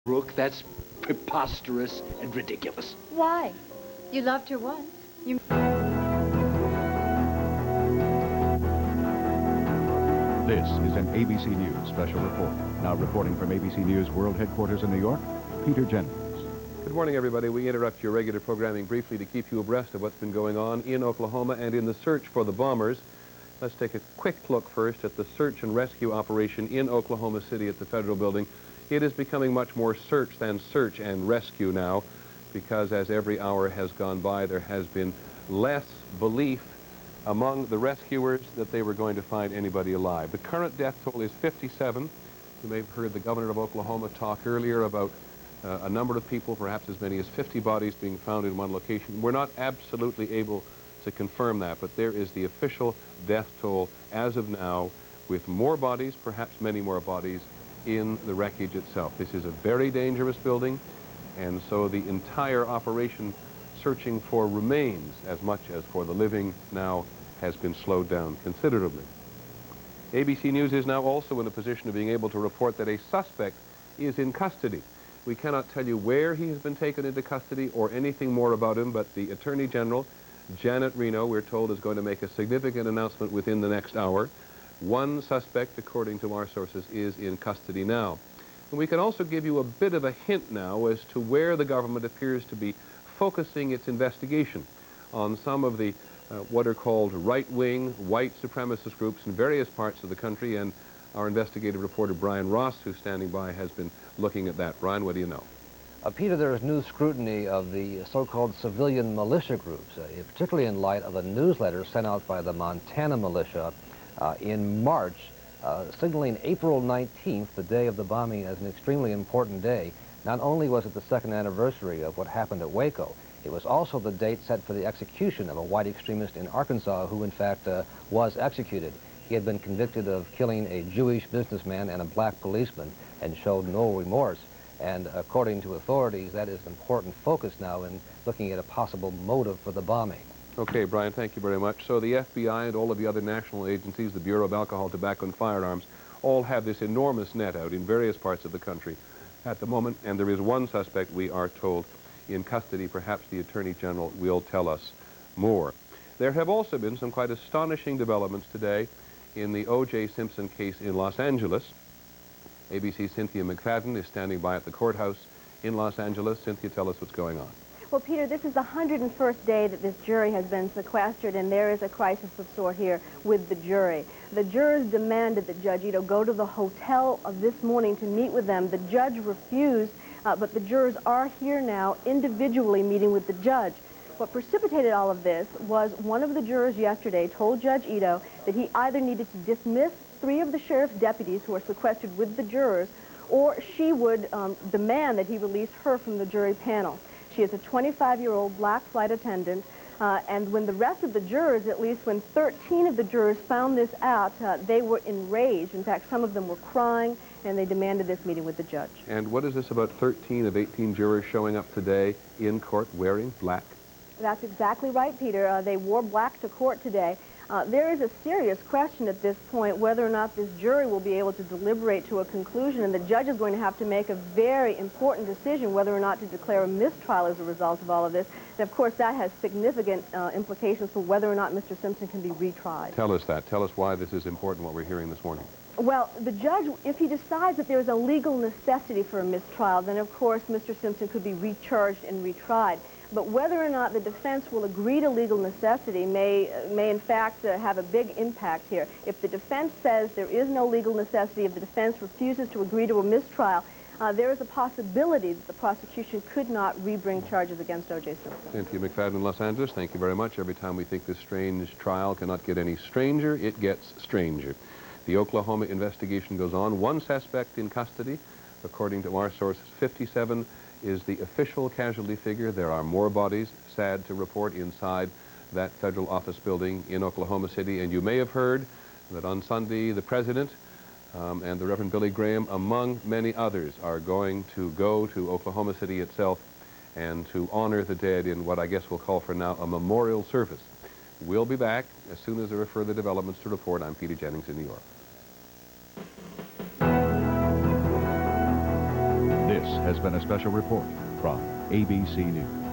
Brooke, that's preposterous and ridiculous. Why? You loved her once. You... This is an ABC News special report. Now reporting from ABC News World Headquarters in New York, Peter Jennings. Good morning, everybody. We interrupt your regular programming briefly to keep you abreast of what's been going on in Oklahoma and in the search for the bombers. Let's take a quick look first at the search and rescue operation in Oklahoma City at the Federal Building. It is becoming much more search than search and rescue now, because as every hour has gone by, there has been less belief among the rescuers that they were going to find anybody alive. The current death toll is 57. You may have heard the governor of Oklahoma talk earlier about a number of people, perhaps as many as 50 bodies being found in one location. We're not absolutely able to confirm that, but there is the official death toll as of now, with more bodies, perhaps many more bodies, in the wreckage itself. This is a very dangerous building, and so the entire operation searching for remains as much as for the living now has been slowed down considerably. ABC News is now also in a position of being able to report that a suspect is in custody. We cannot tell you where he has been taken into custody or anything more about him, but the Attorney General, Janet Reno, we're told, is going to make a significant announcement within the next hour. One suspect, according to our sources, is in custody now. And we can also give you a bit of a hint now as to where the government appears to be focusing its investigation on some of the what are called right-wing white supremacist groups in various parts of the country, and our investigative reporter Brian Ross, who's standing by, has been looking at that. Brian, what do you know? Peter, there is new scrutiny of the so-called civilian militia groups, particularly in light of the newsletter sent out by the Montana militia in March, signaling April 19th, the day of the bombing, as an extremely important day. Not only was it the second anniversary of what happened at Waco, it was also the date set for the execution of a white extremist in Arkansas who, in fact, was executed. He had been convicted of killing a Jewish businessman and a black policeman and showed no remorse. And according to authorities, that is an important focus now in looking at a possible motive for the bombing. Okay, Brian, thank you very much. So the FBI and all of the other national agencies, the Bureau of Alcohol, Tobacco, and Firearms, all have this enormous net out in various parts of the country at the moment, and there is one suspect, we are told, in custody. Perhaps the Attorney General will tell us more. There have also been some quite astonishing developments today in the OJ Simpson case in Los Angeles. ABC's Cynthia McFadden is standing by at the courthouse in Los Angeles. Cynthia, tell us what's going on. Well, Peter, this is the 101st day that this jury has been sequestered, and there is a crisis of sort here with the jury. The jurors demanded that Judge Ito go to the hotel this morning to meet with them. The judge refused, but the jurors are here now individually meeting with the judge. What precipitated all of this was one of the jurors yesterday told Judge Ito that he either needed to dismiss 3 of the sheriff's deputies who are sequestered with the jurors, or she would demand that he release her from the jury panel. She is a 25-year-old black flight attendant, and when the rest of the jurors, at least when 13 of the jurors found this out, they were enraged. In fact, some of them were crying, and they demanded this meeting with the judge. And what is this about 13 of 18 jurors showing up today in court wearing black? That's exactly right, Peter. They wore black to court today. There is a serious question at this point whether or not this jury will be able to deliberate to a conclusion, and the judge is going to have to make a very important decision whether or not to declare a mistrial as a result of all of this. And, of course, that has significant implications for whether or not Mr. Simpson can be retried. Tell us that. Tell us why this is important, what we're hearing this morning. Well, the judge, if he decides that there is a legal necessity for a mistrial, then, of course, Mr. Simpson could be recharged and retried. But whether or not the defense will agree to legal necessity may in fact have a big impact here. If the defense says there is no legal necessity, if the defense refuses to agree to a mistrial, there is a possibility that the prosecution could not rebring charges against OJ Simpson. Cynthia McFadden in Los Angeles, thank you very much. Every time we think this strange trial cannot get any stranger, it gets stranger. The Oklahoma investigation goes on. One suspect in custody, according to our sources. 57 is the official casualty figure. There are more bodies, sad to report, inside that federal office building in Oklahoma City. And you may have heard that on Sunday, the president and the Reverend Billy Graham, among many others, are going to go to Oklahoma City itself and to honor the dead in what I guess we'll call for now a memorial service. We'll be back as soon as there are further developments to report. I'm Peter Jennings in New York. This This has been a special report from ABC News.